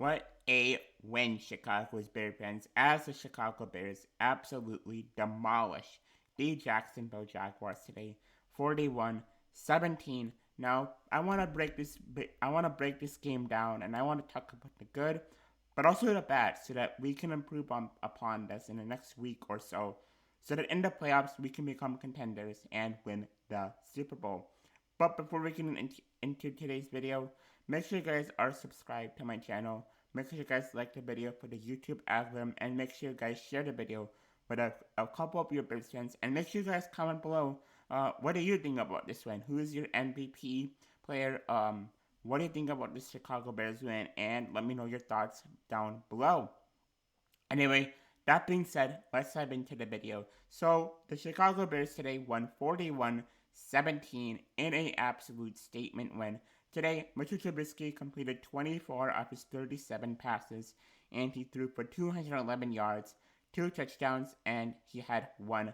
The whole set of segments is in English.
What a win, Chicago's Bears fans, as the Chicago Bears absolutely demolish the Jacksonville Jaguars today, 41-17. Now, I want to break this game down, and I want to talk about the good, but also the bad, so that we can improve upon this in the next week or so that in the playoffs we can become contenders and win the Super Bowl. But before we get into today's video, make sure you guys are subscribed to my channel. Make sure you guys like the video for the YouTube algorithm, and make sure you guys share the video with a couple of your Bears fans. And make sure you guys comment below. What do you think about this win? Who is your MVP player? What do you think about this Chicago Bears win? And let me know your thoughts down below. Anyway, that being said, let's dive into the video. So, the Chicago Bears today won 41-17 in an absolute statement win. Today, Mitchell Trubisky completed 24 of his 37 passes, and he threw for 211 yards, 2 touchdowns, and he had 1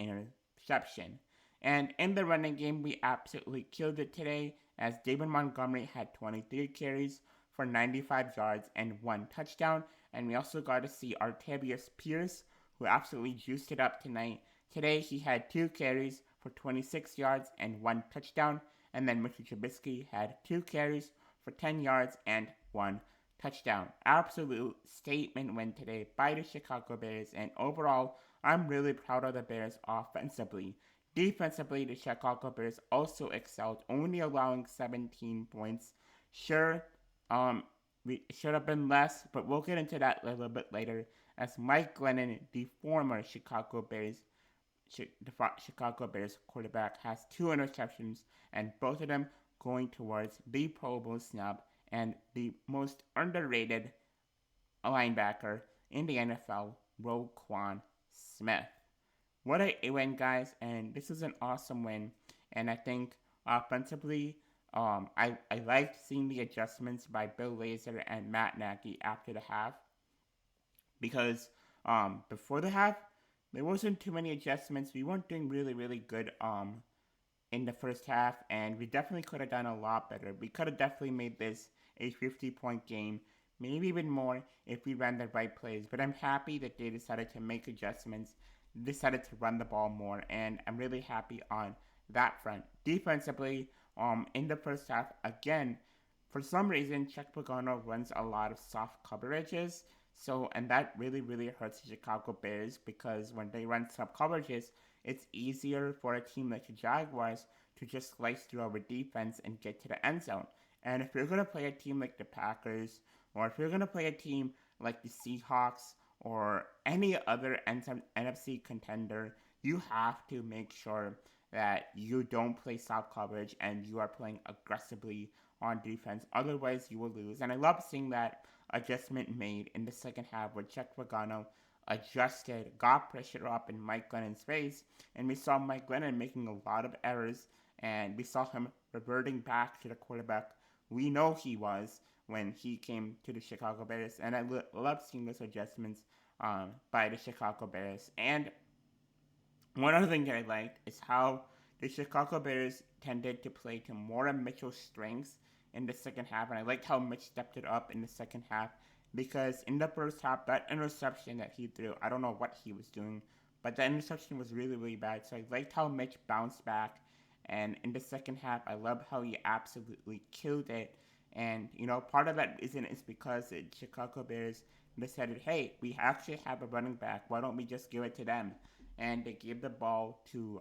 interception. And in the running game, we absolutely killed it today, as David Montgomery had 23 carries for 95 yards and 1 touchdown. And we also got to see Artavius Pierce, who absolutely juiced it up tonight. Today, he had 2 carries for 26 yards and 1 touchdown. And then Mitchell Trubisky had 2 carries for 10 yards and 1 touchdown. Absolute statement win today by the Chicago Bears. And overall, I'm really proud of the Bears offensively. Defensively, the Chicago Bears also excelled, only allowing 17 points. Sure, we should have been less, but we'll get into that a little bit later. As Mike Glennon, the former Chicago Bears quarterback, has 2 interceptions, and both of them going towards the Pro Bowl snub and the most underrated linebacker in the NFL, Roquan Smith. What a win, guys, and this is an awesome win. And I think offensively, I liked seeing the adjustments by Bill Lazor and Matt Nagy after the half, because before the half, there wasn't too many adjustments. We weren't doing really good in the first half, and we definitely could have done a lot better. We could have definitely made this a 50-point game, maybe even more if we ran the right plays. But I'm happy that they decided to make adjustments, decided to run the ball more, and I'm really happy on that front. Defensively, in the first half, again, for some reason, Chuck Pagano runs a lot of soft coverages. And that really hurts the Chicago Bears, because when they run soft coverages, it's easier for a team like the Jaguars to just slice through our defense and get to the end zone. And if you're going to play a team like the Packers, or if you're going to play a team like the Seahawks, or any other NFC contender, you have to make sure that you don't play soft coverage and you are playing aggressively on defense. Otherwise, you will lose. And I love seeing that adjustment made in the second half, where Chuck Pagano adjusted, got pressure up in Mike Glennon's face, and we saw Mike Glennon making a lot of errors, and we saw him reverting back to the quarterback we know he was when he came to the Chicago Bears. And I love seeing those adjustments by the Chicago Bears. And one other thing that I liked is how the Chicago Bears tended to play to more of Mitchell's strengths in the second half. And I liked how Mitch stepped it up in the second half, because in the first half, that interception that he threw, I don't know what he was doing, but that interception was really bad. So I liked how Mitch bounced back. And in the second half, I love how he absolutely killed it. And, part of that reason is because the Chicago Bears decided, hey, we actually have a running back. Why don't we just give it to them? And they gave the ball to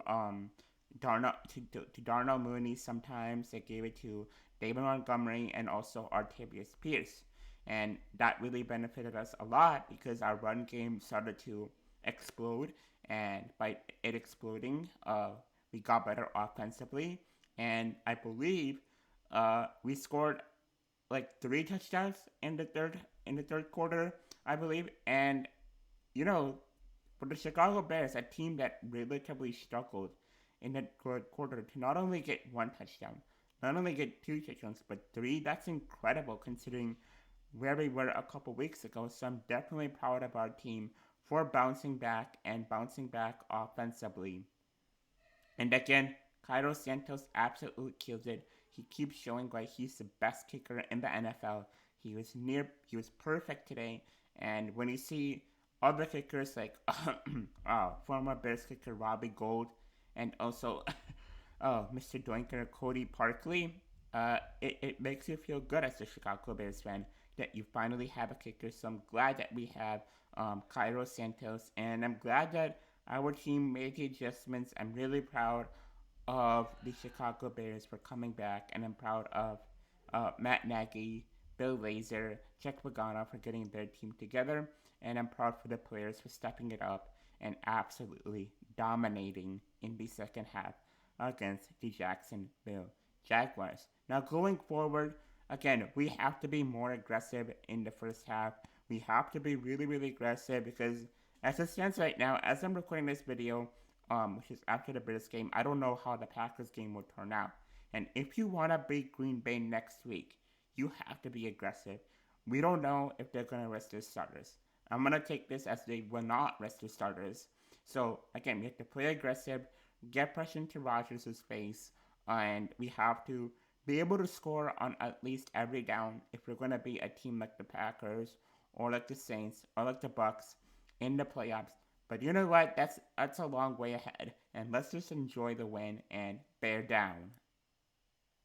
Darnell Mooney sometimes. They gave it to David Montgomery and also Artavius Pierce. And that really benefited us a lot, because our run game started to explode. And by it exploding, we got better offensively. And I believe we scored like 3 touchdowns in the third quarter, I believe. And for the Chicago Bears, a team that relatively struggled in the third quarter, to not only get 1 touchdown, not only get 2 touchdowns, but 3, that's incredible considering where we were a couple weeks ago. So I'm definitely proud of our team for bouncing back offensively. And again, Cairo Santos absolutely kills it. He keeps showing why he's the best kicker in the NFL. He was perfect today. And when you see other kickers like former Bears kicker Robbie Gould and also Mr. Doinker Cody Parkley, it makes you feel good as a Chicago Bears fan that you finally have a kicker. So I'm glad that we have Cairo Santos, and I'm glad that our team made the adjustments. I'm really proud of the Chicago Bears for coming back, and I'm proud of Matt Nagy, Bill Lazor, Jack Pagano for getting their team together, and I'm proud for the players for stepping it up and absolutely dominating in the second half against the Jacksonville Jaguars. Now, going forward, again, we have to be more aggressive in the first half. We have to be really, really aggressive because, as it stands right now, as I'm recording this video, which is after the Bears game, I don't know how the Packers game will turn out. And if you want to beat Green Bay next week, you have to be aggressive. We don't know if they're going to rest their starters. I'm going to take this as they will not rest their starters. So, again, we have to play aggressive, get pressure into Rodgers' face, and we have to be able to score on at least every down if we're going to be a team like the Packers or like the Saints or like the Bucks in the playoffs. But you know what? That's a long way ahead, and let's just enjoy the win and bear down.